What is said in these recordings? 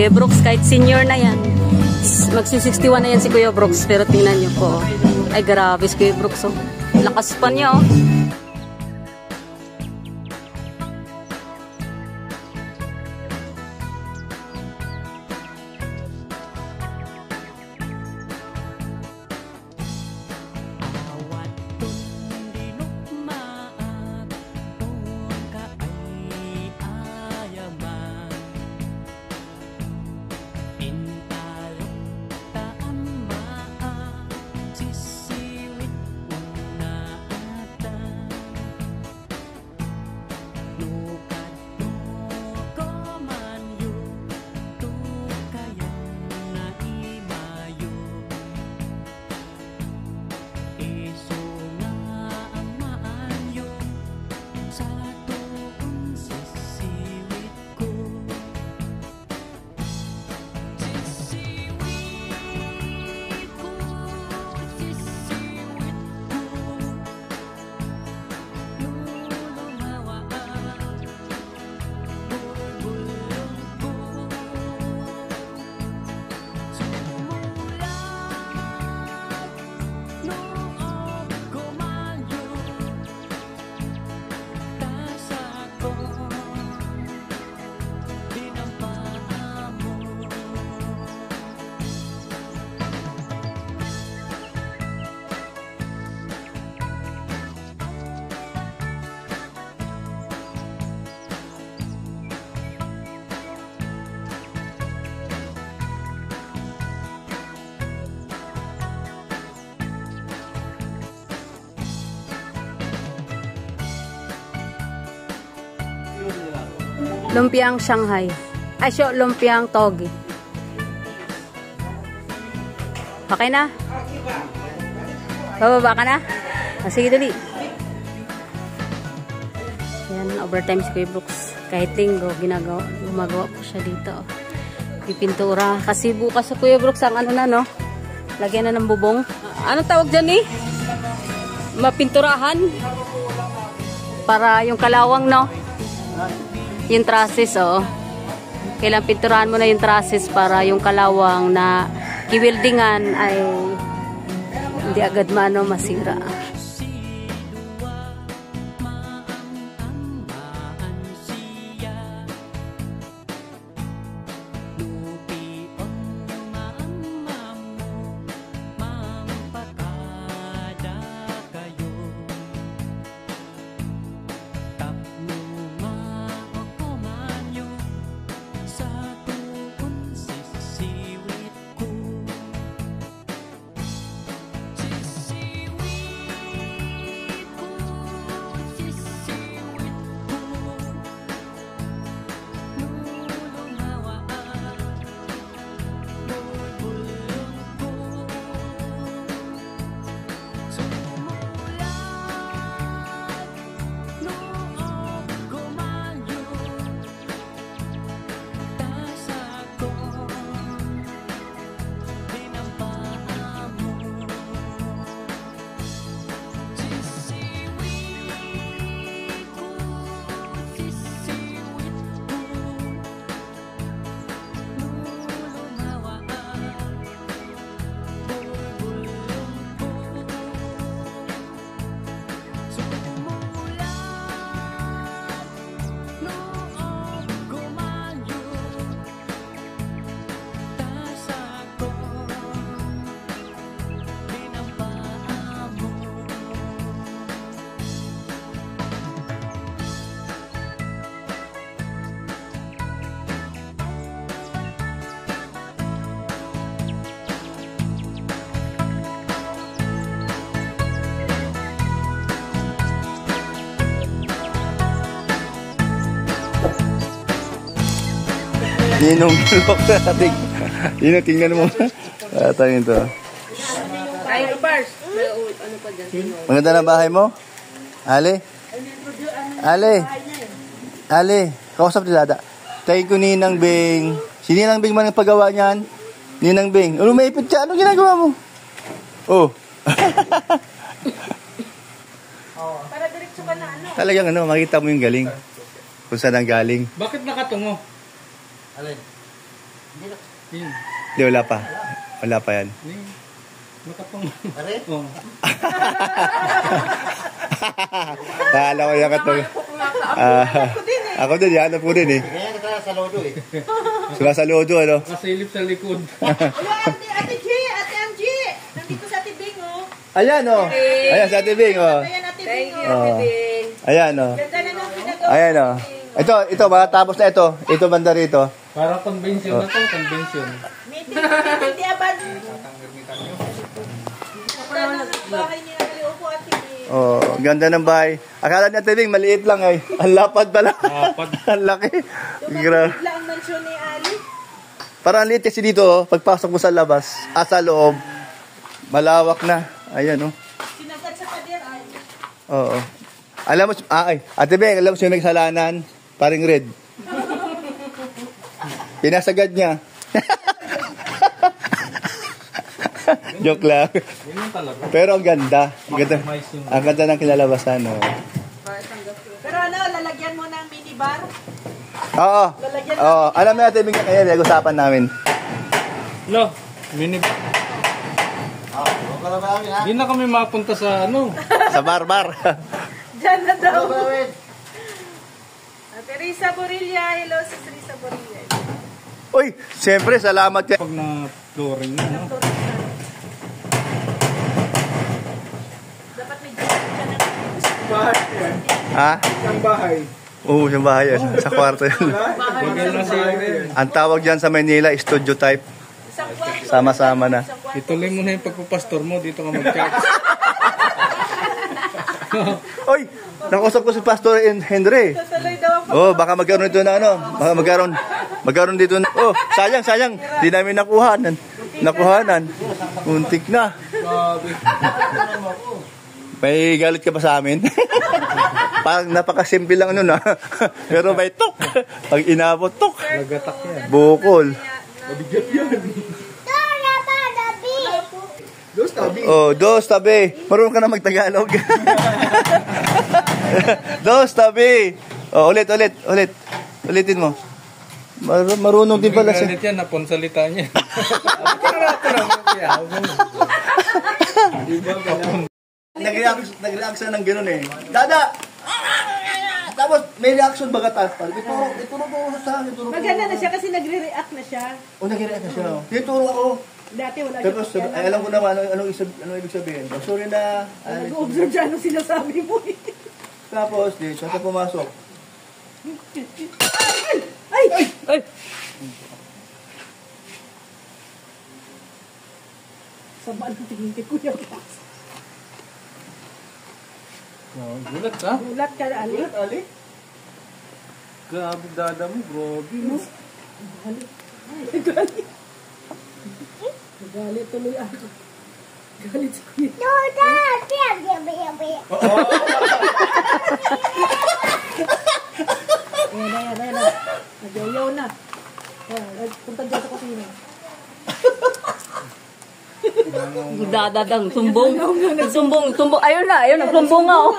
Kuya Brooks, kahit senior na yan. Magsi-61 na yan si Kuya Brooks. Pero tingnan niyo po. Ay, grabe si Kuya Brooks. Oh. Lakas pa niya, oh. Lumpiang Shanghai. Ay, lumpiang Togi. Okay na? Bababa ka na? Sige, dali. Yan, overtime si Kuya Brooks. Kahit linggo, gumagawa po siya dito. Pipintura. Kasi bukas sa Kuya Brooks, ang ano na, no? Lagyan na ng bubong. Anong tawag dyan, eh? Mapinturahan. Para yung kalawang, no? Yung trusses, oh. Kailang pinturahan mo na yung trusses para yung kalawang na kiwildingan ay hindi agad masira. Ninong bulok natin. Ninong, tingnan mo. Tatangin to. Kain ka first. Ano pa dyan? Maganda na bahay mo? Ali? Ali? Ali? Kausap ni Dada. Tayo ko Ninang Bing. Si Ninang Bing man ang paggawa niyan. Ninang Bing. Ano maipit siya? Anong ginagawa mo? Oh. Para diretso ka na ano. Talagang ano, makita mo yung galing. Kung saan ang galing. Bakit nakatungo? Alin? Hindi, wala pa. Wala pa yan. Makapang. Pare? Oo. Alam ko yan katong. Ako din, yan po din eh. Kaya sa lodo eh. Sula sa lodo, ano? Kasilip sa likod. Ate G, Ate Angie. Nandito sa Ate Bing, oh. Ayan, oh. Ayan, sa Ate Bing, oh. Ayan, Ate Bing, Thank you, oh. Ate Bing. Ayan, oh. Ganda na nang pinagawa. Ayan, oh. Ito, matapos na ito. Ito banda rito. Para convention na to, convention. Meeting di abad. Ganda ng bahay niya na upo, Ate Bing. Oh, ganda ng bahay. Akala ni Ate Bing, maliit lang ay. Ang lapad pala. Lapad. Ang laki. Bigla ang mansyon ni Ali. Parang liit kasi dito, oh. Pagpasok mo sa labas, sa loob, malawak na. Ayan, oh. Sinagad sa pader, ay. Oo. Alam mo, Ate Bing, alam mo sino may kasalanan? Paring Red. Pinasagad niya. Joke lang. Yun talaga. Pero ang ganda. Ang ganda ng kinalabasan. Oh. Pero ano, lalagyan mo ng minibar? Oo. Oo. Alam mo natin, Bing, kaya nag-usapan namin. Lo, mini. Hindi na kami mapunta sa ano. Sa bar-bar. Diyan na daw. Teresa Borilla, hello si Teresa Borilla. Uy, siyempre, salamat ka. Pag na flooring na, no? Dapat may jacket ka na. Ha? Ang bahay. Oo, yung bahay yan. Sa kwarto yan. Bagay na siya rin. Ang tawag dyan sa Manila, studio type. Isang kwarto. Sama-sama na. Isang kwarto. Ituloy mo na yung pagpapastor mo, dito ka mag-church. Oy, nakausap ko si Pastor Henry. Tutuloy daw ang Oh, baka magkaroon dito na ano. Baka magkaroon dito na. Oh, sayang. Di namin nakuhanan. Muntik na. May galit ka pa sa amin? Parang napakasimple lang ano na. Pero may tok. Pag inabot, tok. Nagatak yan. Bukol. Dos tabi. Marunong ka na magtagalog. Dos tabi. Oh, ulit. Ulitin mo. Marunong din pala siya. Galit yan, naponsalita niya. Nag-react siya ng gano'n eh. Dada! Tapos may reaction baga taas pa. Ituro sa akin. Maganda na siya kasi nagre-react na siya. O nag-react na siya. Tinuturo ako. Dati wala Tapos siya. alam ko naman anong ibig sabihin. Oh, sorry na. Nag-observe siya anong sinasabi mo eh. Tapos, di siya pumasok. Ay! Sama ng tingin kay Kuya Pax. Gulat ka? Gulat ka, Ali. Ali? Grabe dada mo, grabe mo. Galit tuloy ako. Galit si Kuya. Ayan na. Nagyayaw na. Punta dyan sa kusina. Dadadang, sumbong. Ayun na, nagsumbong nga. Oh.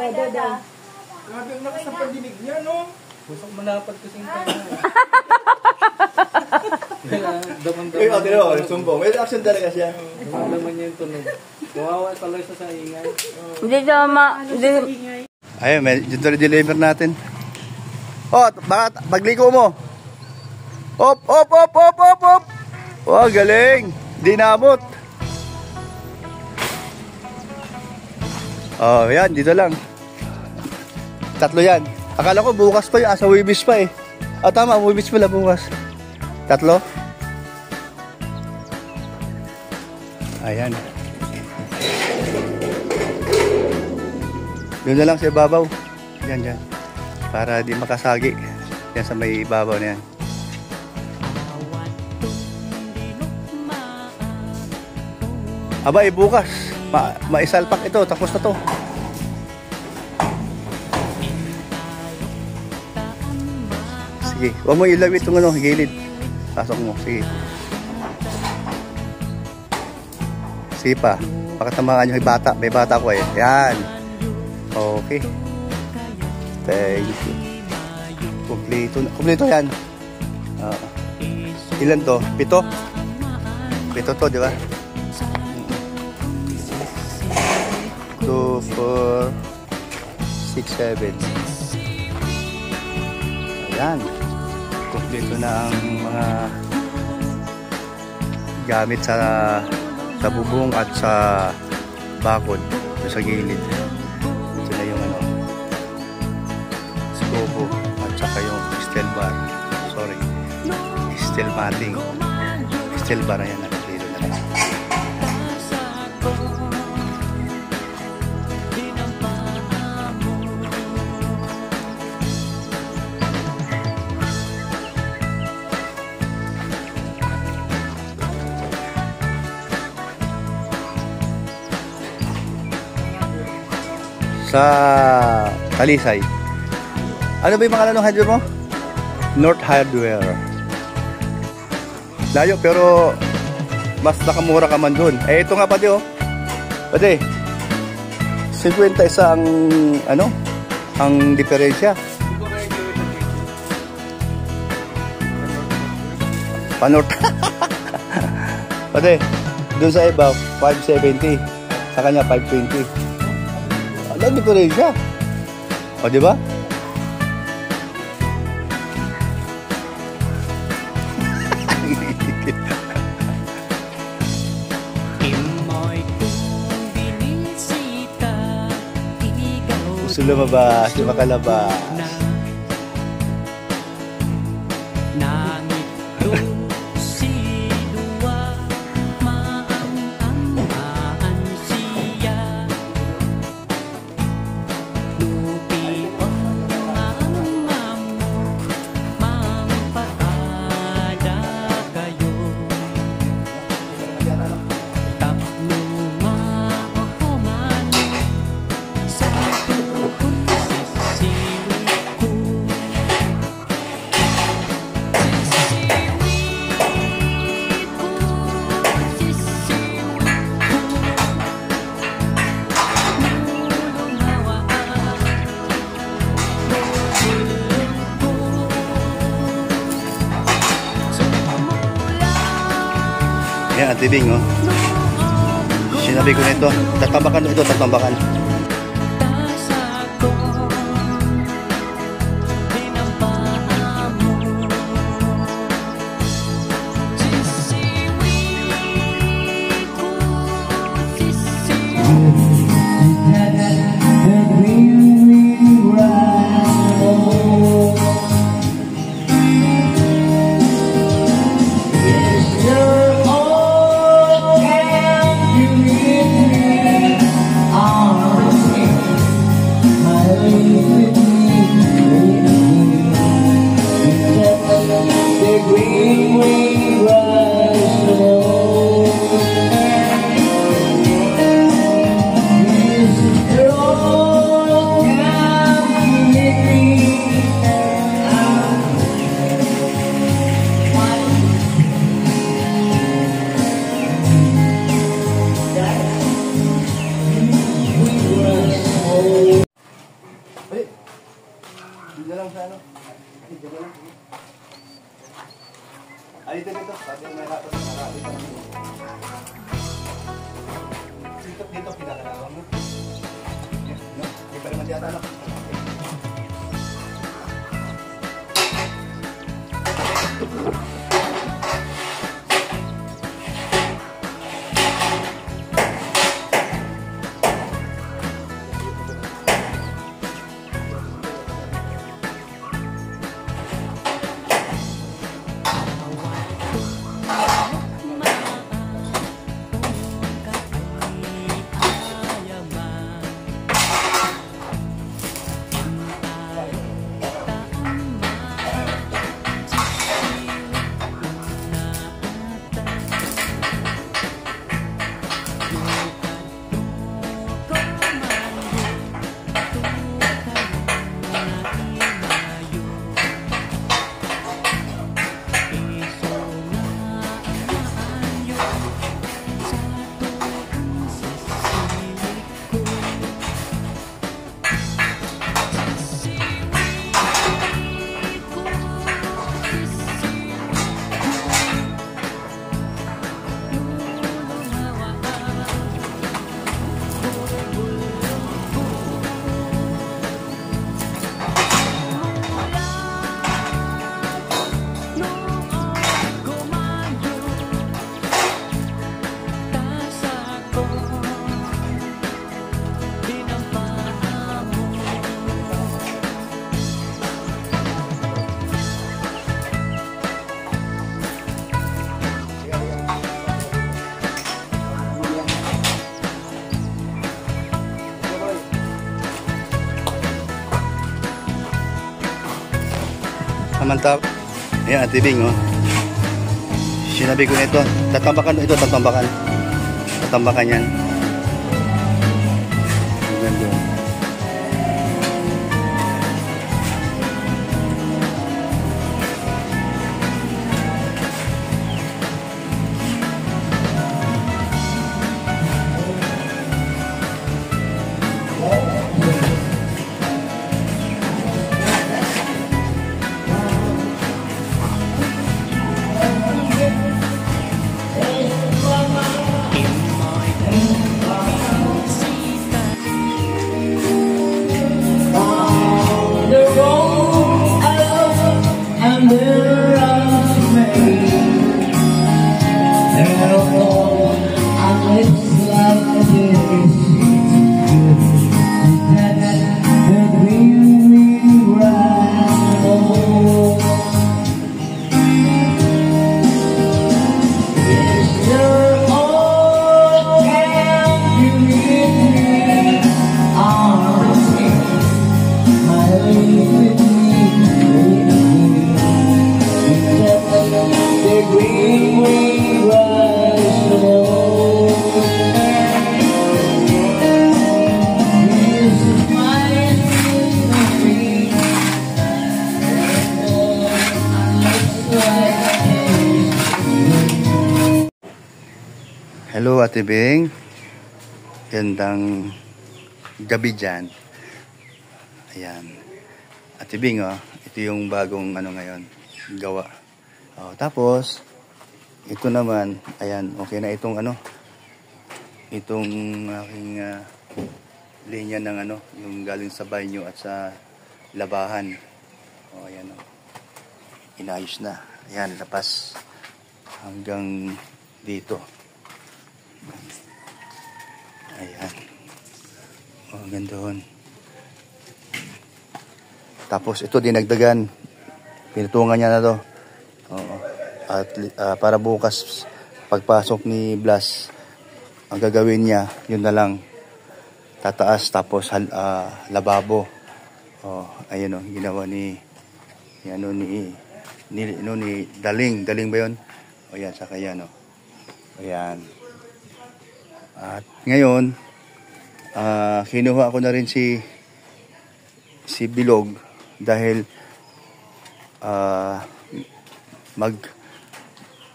Dada. Grabe ang lakas ng pandinig niya, no? Pusok malapad kasing tayo. Daman-daman. Sumbong. May reaction talaga siya. Daman niya yung tunog. Kawawa tuloy sa ingay. Hindi siya Ayun, dito deliver natin. Oh, baka pagliko mo. Op. Oh, galing. Dinamot. Oh, yan, dito lang. 3 yan. Akala ko bukas pa yung asa Wibis pa eh. Ah, tama, Wibis pala bukas. 3? Ayan. Yun na lang sa ibabaw. Yan. Para di makasagi. Yan sa may ibabaw na yan. Aba, bukas. Maisalpak ito. Tapos na to. Sige. Huwag mo ilawit itong gilid. Pasok mo. Sige. Sige pa. Pakatamangan yung bata. May bata ko eh. Yan. Okay. Thank you. Kompleto yan. Ilan to? 7? 7 to, di ba? 2, 4, 6, 7. Ayan. Kompleto na ang mga gamit sa bubong at sa bakod sa gilid. Ito na yung scobo at saka yung steel bar. Sorry. Steel matting. Steel bar na yan. Dito na lang. Sa Talisay. Ano ba yung mga ng hardware mo? North Hardware. Layo pero mas nakamura ka man dun. Eh ito nga pati oh. Pati 50 isa ang diferensya. Panorth. Pati dun sa iba 570. Sa kanya 520. Ang diferensya. O, di ba? Gusto lumabas, di makalabas. Yan, Ate Bing, oh. Sinabi ko nito, tatambakan ito, tatambakan. Dito pinakalawa mo. No, di pa naman yata no. naman tao. Ayan, Ate Bing, oh. Sinabi ko na ito. Tatambakan ito, tatambakan. Tatambakan yan. Ayan doon. Hello, Ate Bing. Gandang gabi dyan. Ayan. Ate Bing, oh, ito yung bagong ngayon, gawa. Oh, tapos, ito naman, ayan, okay na itong itong aking linya ng yung galing sa banyo at sa labahan. Oh, ayan, oh. Inayos na. Ayan, lapas hanggang dito. Ayan. O, gandoon. Tapos ito dinagdagan. Pinutungan niya na to. Oo. At para bukas pagpasok ni Blas, ang gagawin niya, yun na lang. Tataas tapos lababo. Oh, ayun oh, ginawa ni Daling ba yun? O yan, saka yan oh. Ayan. At ngayon, kinuha ko na rin si Bilog dahil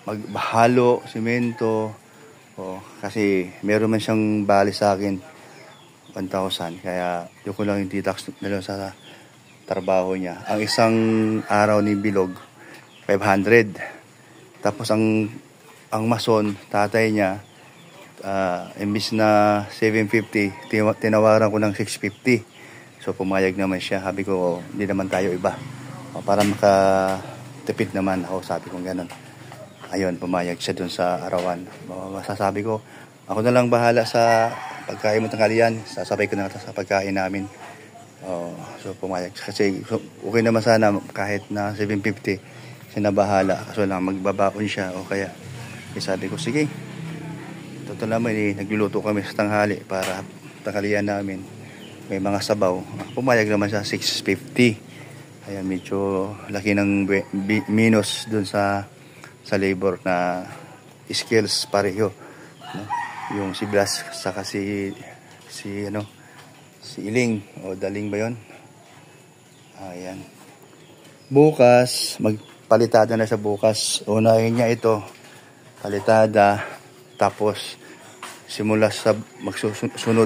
maghalo, simento, kasi meron man siyang bali sa akin 1,000, kaya yun ko lang yung detox na sa trabaho niya. Ang isang araw ni Bilog 500, tapos ang mason, tatay niya, imbis na 750, tinawaran ko ng 650. So pumayag naman siya. Sabi ko, hindi naman tayo iba. Para makatipid naman ako, sabi ko gano'n. Ayun, pumayag siya dun sa arawan. Masasabi ko, ako na lang bahala sa pagkain mo tanghalian. Sasabay ko na sa pagkain namin. So pumayag. Kasi okay naman sana kahit na 750, siya na bahala. Kaso lang magbabaon siya o kaya. Sabi ko, sige. Totoo naman nagluluto kami sa tanghali para tanghalian namin. May mga sabaw. Pumayag naman siya 650. Ayan, medyo laki ng minus dun sa labor na skills pareho. No? Yung si Blas saka si Iling o Daling ba yun? Ayan. Bukas, magpalitada na sa bukas. Unahin niya ito. Palitada. Tapos simula sa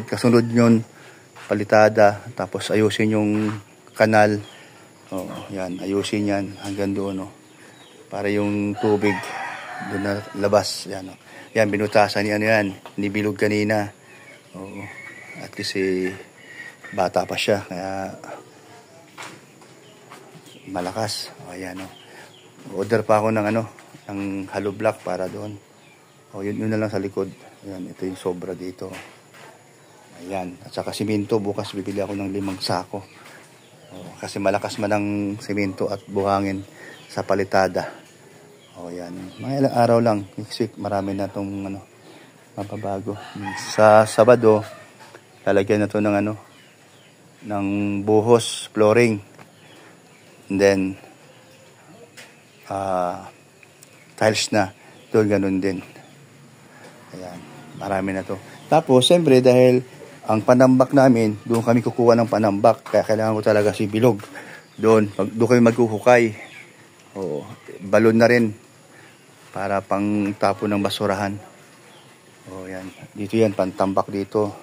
kasunod yun, palitada, tapos ayusin yung kanal. Yan, ayusin yan hanggang doon, para yung tubig doon na labas. Yan, yan, binutasan yan, ni Bilog kanina. At kasi bata pa siya, kaya malakas. Ayan, order pa ako ng hollow block para doon. Yun na lang sa likod. Ayan, ito yung sobra dito. Ayan, at saka simento, bukas bibili ako ng 5 sako. Kasi malakas man ang simento at buhangin sa palitada. Yan, mga ilang araw lang. Next week, marami na itong mapabago. Sa Sabado, lalagyan na ito ng buhos, flooring. And then, tiles na. Doon ganun din. Ayan, marami na to. Tapos, siyempre, dahil ang panambak namin, doon kami kukuha ng panambak. Kaya kailangan ko talaga si bilog. Doon kami maghuhukay. O, balon na rin para pang tapo ng basurahan. O, yan. Dito yan, pantambak dito.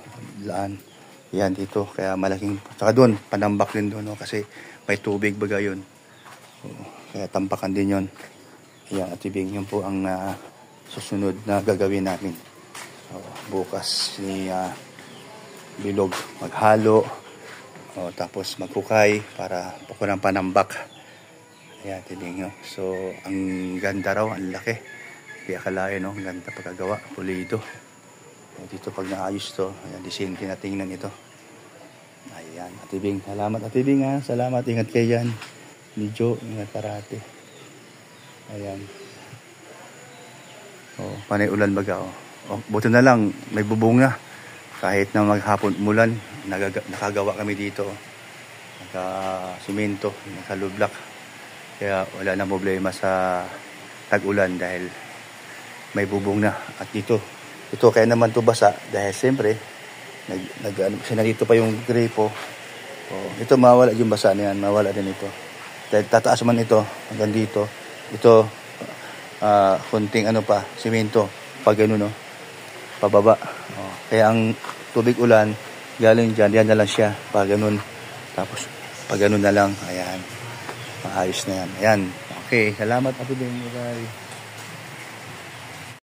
Laan. Yan, dito. Kaya malaking, saka doon, panambak din doon. No? Kasi may tubig baga yun. O, kaya tampakan din yun. Yan, at ibig yun po ang susunod na gagawin namin. O, bukas ni bilog maghalo. O, tapos maghukay para puko ng panambak. Ayan, tinig nyo. So, ang ganda raw, ang laki. Kaya akalain, no? Ang ganda pagkagawa. Pulido. O, dito pag naayos to, ayan, disente na tingnan ito. Ayan, Atibing. Salamat, Atibing, ha. Salamat, ingat kayo yan. Ni Joe, ingat parati. Ayan. O, panay ulan baga, o. O, buto na lang, may bubong na. Kahit na maghapon umulan, nakagawa kami dito. Naka-simento, naka-lublak. Kaya wala na problema sa tag-ulan dahil may bubong na. At dito, ito kaya naman to basa dahil siyempre, sinalito pa yung gripo. O, ito mawala yung basa na yan, mawala din ito. Dahil tataas man ito hanggang dito. Ito, kunting ano pa, simento, pag gano'n, no, pababa. O, kaya ang tubig ulan, galing dyan, yan na lang siya, pag gano'n. Tapos, pag gano'n na lang, ayan, maayos na yan. Ayan, okay, salamat, Ate Beng, bye.